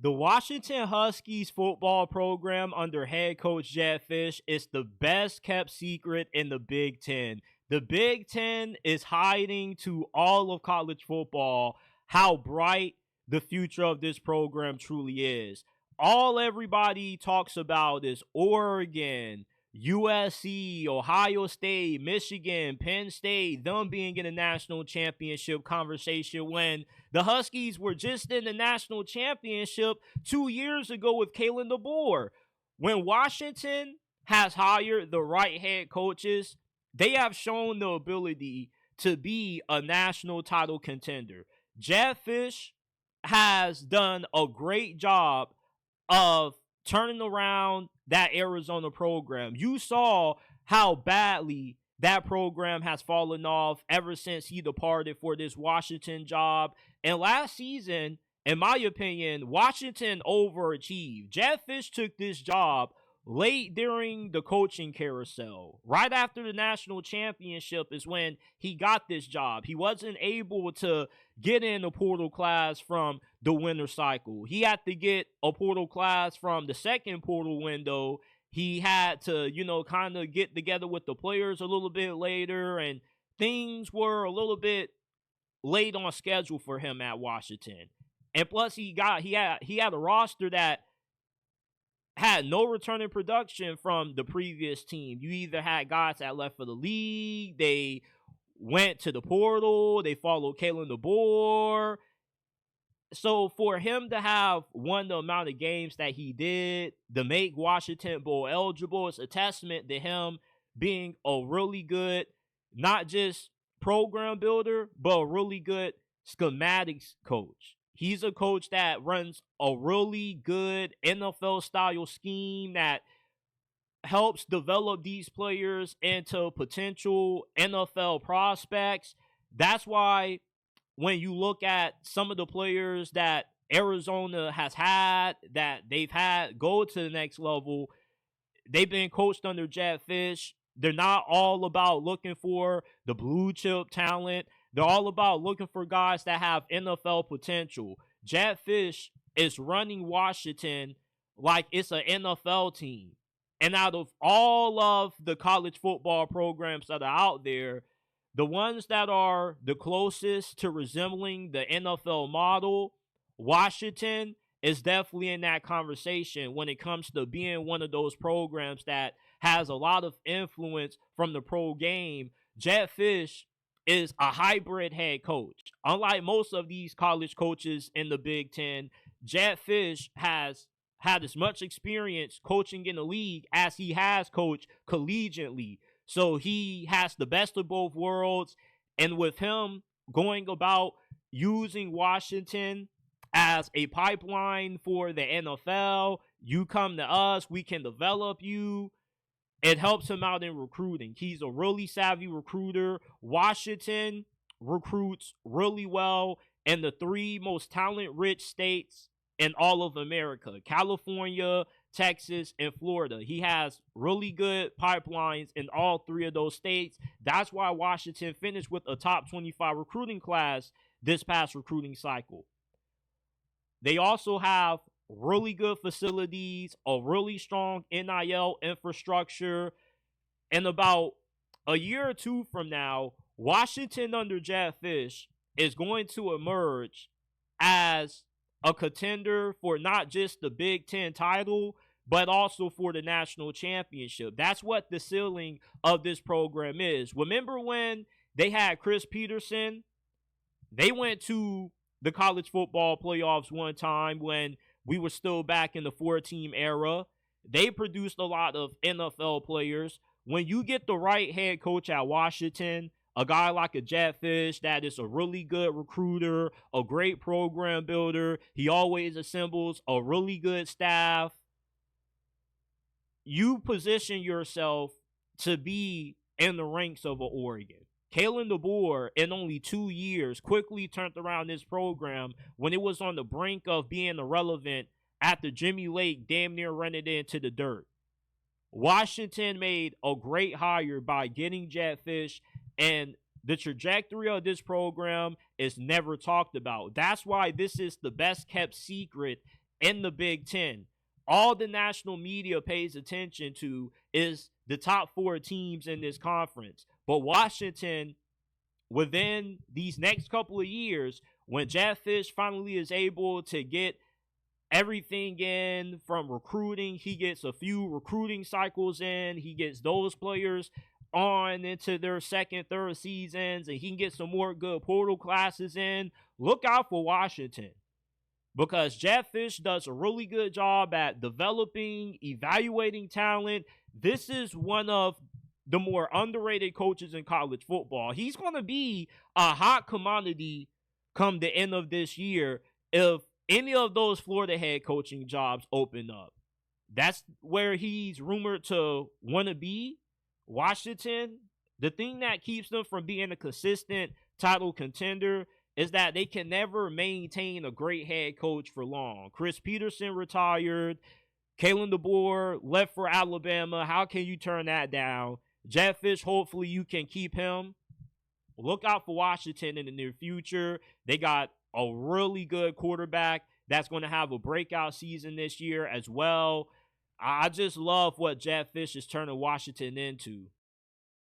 The Washington Huskies football program under head coach Jedd Fisch is the best kept secret in the Big Ten. The Big Ten is hiding to all of college football how bright the future of this program truly is. All everybody talks about is Oregon, USC, Ohio State, Michigan, Penn State, them being in a national championship conversation when the Huskies were just in the national championship 2 years ago with Kalen DeBoer. When Washington has hired the right head coaches, they have shown the ability to be a national title contender. Jedd Fisch has done a great job of turning around that Arizona program. You saw how badly that program has fallen off ever since he departed for this Washington job. And last season, in my opinion, Washington overachieved. Jedd Fisch took this job late during the coaching carousel. Right after the national championship is when he got this job. He wasn't able to get in a portal class from the winter cycle. He had to get a portal class from the second portal window. He had to, kind of get together with the players a little bit later, and things were a little bit late on schedule for him at Washington. And plus he had a roster that had no returning production from the previous team. You either had guys that left for the league, they went to the portal, they followed Kalen DeBoer. So for him to have won the amount of games that he did, to make Washington bowl eligible, is a testament to him being a really good, not just program builder, but a really good schematics coach. He's a coach that runs a really good NFL-style scheme that helps develop these players into potential NFL prospects. That's why when you look at some of the players that Arizona has had, that they've had go to the next level, they've been coached under Jedd Fisch. They're not all about looking for the blue chip talent. They're all about looking for guys that have NFL potential. Jedd Fisch is running Washington like it's an NFL team. And out of all of the college football programs that are out there, the ones that are the closest to resembling the NFL model, Washington is definitely in that conversation when it comes to being one of those programs that has a lot of influence from the pro game. Jedd Fisch is a hybrid head coach. Unlike most of these college coaches in the Big Ten, Jedd Fisch has had as much experience coaching in the league as he has coached collegiately. So he has the best of both worlds. And with him going about using Washington as a pipeline for the NFL, you come to us, we can develop you. It helps him out in recruiting. He's a really savvy recruiter. Washington recruits really well in the three most talent-rich states in all of America: California, Texas, and Florida. He has really good pipelines in all three of those states. That's why Washington finished with a top 25 recruiting class this past recruiting cycle. They also have really good facilities, a really strong NIL infrastructure. And about a year or two from now, Washington under Jedd Fisch is going to emerge as a contender for not just the Big Ten title, but also for the national championship. That's what the ceiling of this program is. Remember when they had Chris Peterson? They went to the college football playoffs one time when we were still back in the 4-team era. They produced a lot of NFL players. When you get the right head coach at Washington, a guy like a Jedd Fisch that is a really good recruiter, a great program builder, he always assembles a really good staff, you position yourself to be in the ranks of an Oregon. Kalen DeBoer, in only 2 years, quickly turned around this program when it was on the brink of being irrelevant after Jimmy Lake damn near ran it into the dirt. Washington made a great hire by getting Jedd Fisch, and the trajectory of this program is never talked about. That's why this is the best kept secret in the Big Ten. All the national media pays attention to is the top 4 teams in this conference. But Washington, within these next couple of years, when Jedd Fisch finally is able to get everything in from recruiting, he gets a few recruiting cycles in, he gets those players on into their second, third seasons, and he can get some more good portal classes in. Look out for Washington, because Jedd Fisch does a really good job at developing, evaluating talent. This is one of the more underrated coaches in college football. He's going to be a hot commodity come the end of this year if any of those Florida head coaching jobs open up. That's where he's rumored to want to be. Washington, the thing that keeps them from being a consistent title contender is that they can never maintain a great head coach for long. Chris Peterson retired. Kalen DeBoer left for Alabama. How can you turn that down? Jedd Fisch, hopefully you can keep him. Look out for Washington in the near future. They got a really good quarterback that's going to have a breakout season this year as well. I just love what Jedd Fisch is turning Washington into.